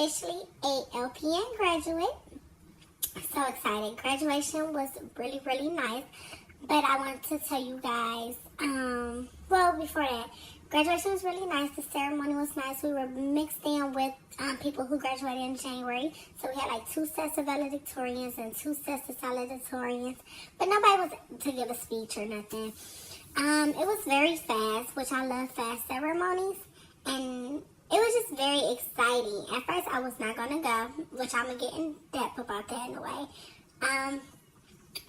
officially a LPN graduate. So excited. Graduation was really, really nice. But I wanted to tell you guys, well, before that, graduation was really nice. The ceremony was nice. We were mixed in with people who graduated in January. So we had like 2 sets of valedictorians and 2 sets of salutatorians. But nobody was to give a speech or nothing. It was very fast, which I love fast ceremonies. And it was just very exciting. At first, I was not going to go, which I'm going to get in depth about that in a way.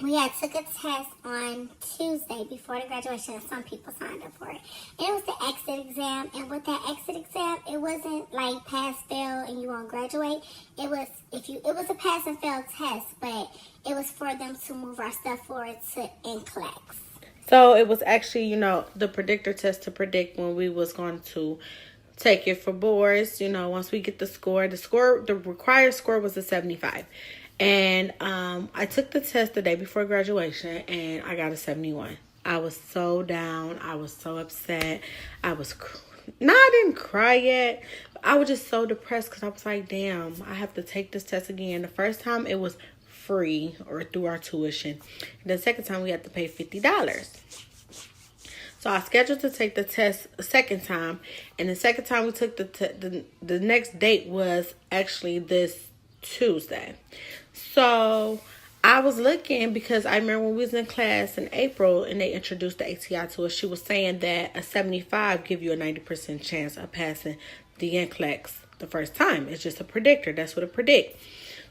We had took a test on Tuesday before the graduation, and some people signed up for it. And it was the exit exam, and with that exit exam, it wasn't like pass, fail, and you won't graduate. It was it was a pass and fail test, but it was for them to move our stuff forward to NCLEX. So it was actually, the predictor test to predict when we was going to take it for boards. Once we get the required score was a 75. And I took the test the day before graduation, and I got a 71. I was so down. I was so upset. I didn't cry yet. I was just so depressed because I was like, damn, I have to take this test again. The first time it was free or through our tuition. And the second time we had to pay $50. So I scheduled to take the test a second time. And the second time we took the next date was actually this Tuesday. So I was looking because I remember when we was in class in April and they introduced the ATI to us, she was saying that a 75 give you a 90% chance of passing the NCLEX the first time. It's just a predictor. That's what it predict.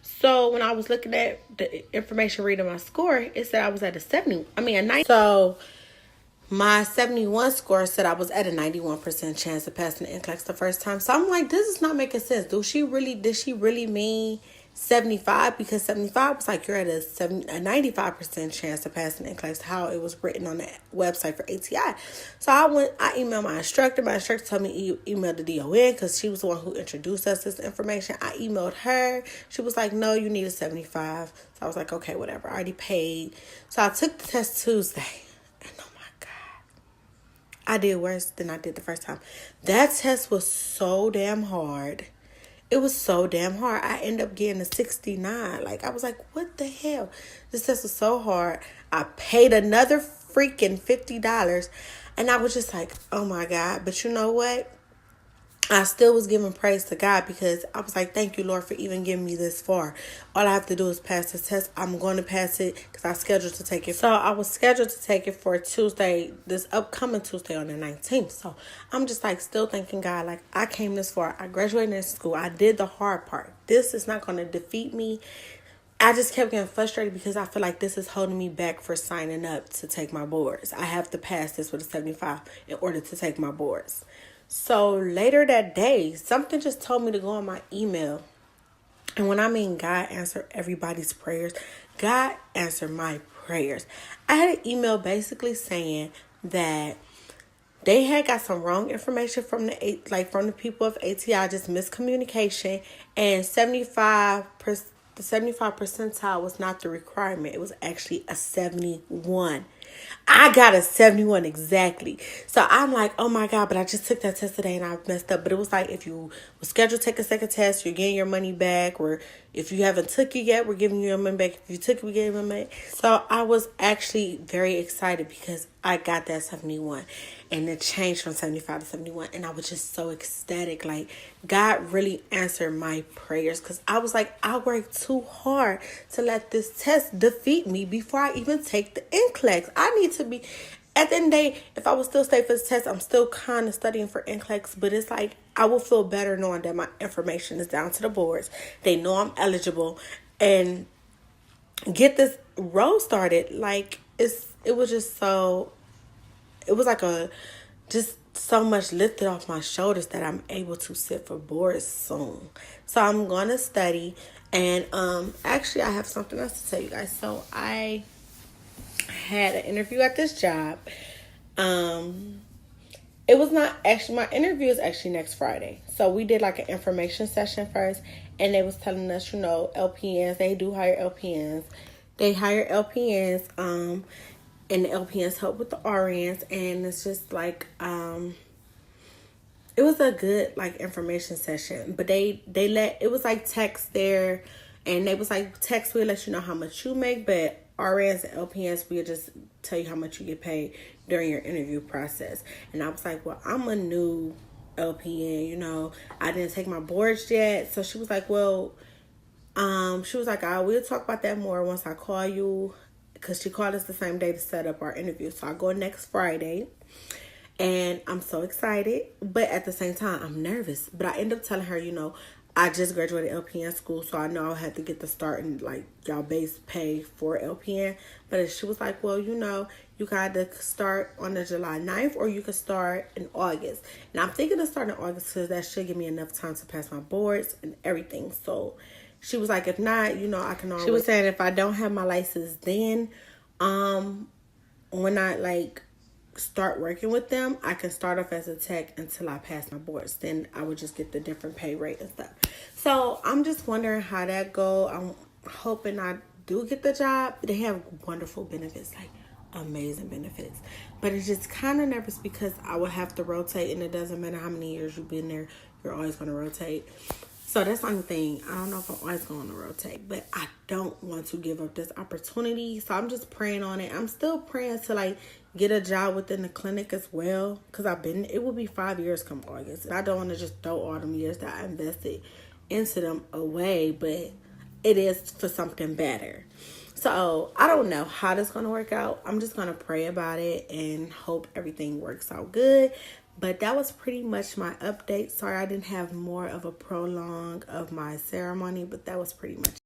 So when I was looking at the information reading my score, it said I was at a 90. So my 71 score said I was at a 91% chance of passing the NCLEX the first time. So I'm like, this is not making sense. Did she really mean 75? Because 75 was like, you're at a 95% chance of passing the NCLEX, how it was written on the website for ATI. So I emailed my instructor. My instructor told me email the DON because she was the one who introduced us this information. I emailed her. She was like, no, you need a 75. So I was like, okay, whatever. I already paid. So I took the test Tuesday. And oh my God, I did worse than I did the first time. That test was so damn hard. It was so damn hard. I ended up getting a 69. Like, I was like, what the hell? This test was so hard. I paid another freaking $50. And I was just like, oh my God. But you know what? I still was giving praise to God because I was like, thank you, Lord, for even getting me this far. All I have to do is pass this test. I'm going to pass it because I scheduled to take it. So I was scheduled to take it for Tuesday, this upcoming Tuesday on the 19th. So I'm just like still thanking God. Like, I came this far. I graduated in school. I did the hard part. This is not going to defeat me. I just kept getting frustrated because I feel like this is holding me back for signing up to take my boards. I have to pass this with a 75 in order to take my boards. So later that day, something just told me to go on my email. And when I mean God answered everybody's prayers, God answered my prayers. I had an email basically saying that they had got some wrong information from the people of ATI, just miscommunication, and the 75 percentile was not the requirement. It was actually a 71. I got a 71 exactly. So I'm like, oh my God, but I just took that test today and I messed up. But it was like, if you were scheduled to take a second test, you're getting your money back. Or if you haven't took it yet, we're giving you your money back. If you took it, we gave you your money back. So I was actually very excited because I got that 71. And it changed from 75 to 71. And I was just so ecstatic. Like, God really answered my prayers. Because I was like, I worked too hard to let this test defeat me before I even take the NCLEX. I need to be... At the end of the day, if I was still stay for this test, I'm still kind of studying for NCLEX. But it's like, I will feel better knowing that my information is down to the boards. They know I'm eligible. And get this road started. Like, it was just so... It was like just so much lifted off my shoulders that I'm able to sit for boards soon. So I'm going to study. And actually, I have something else to tell you guys. So I had an interview at this job. It was not actually, my interview is actually next Friday. So we did like an information session first. And they was telling us, LPNs, they do hire LPNs. They hire LPNs, and the LPNs help with the RNs, and it's just like, it was a good like information session, but they let it was like text there, and they was like text will let you know how much you make, but RNs and LPNs will just tell you how much you get paid during your interview process. And I was like, well, I'm a new LPN, you know, I didn't take my boards yet. So she was like, well, she was like, I will talk about that more once I call you, because she called us the same day to set up our interview. So I go next Friday. And I'm so excited, but at the same time, I'm nervous. But I end up telling her, you know, I just graduated LPN school, so I know I'll have to get the start and like y'all base pay for LPN. But she was like, well, you know, you got to start on the July 9th, or you could start in August. And I'm thinking of starting in August because that should give me enough time to pass my boards and everything. So she was like, if not, you know, I can always. She was saying if I don't have my license then, when I like start working with them, I can start off as a tech until I pass my boards. Then I would just get the different pay rate and stuff. So I'm just wondering how that go. I'm hoping I do get the job. They have wonderful benefits, like amazing benefits. But it's just kind of nervous because I would have to rotate, and it doesn't matter how many years you've been there, you're always going to rotate. So that's the only thing. I don't know if I'm always going to rotate, but I don't want to give up this opportunity. So I'm just praying on it. I'm still praying to like get a job within the clinic as well, because it will be 5 years come August. And I don't want to just throw all them years that I invested into them away, but it is for something better. So I don't know how this is going to work out. I'm just going to pray about it and hope everything works out good. But that was pretty much my update. Sorry I didn't have more of a prolong of my ceremony, but that was pretty much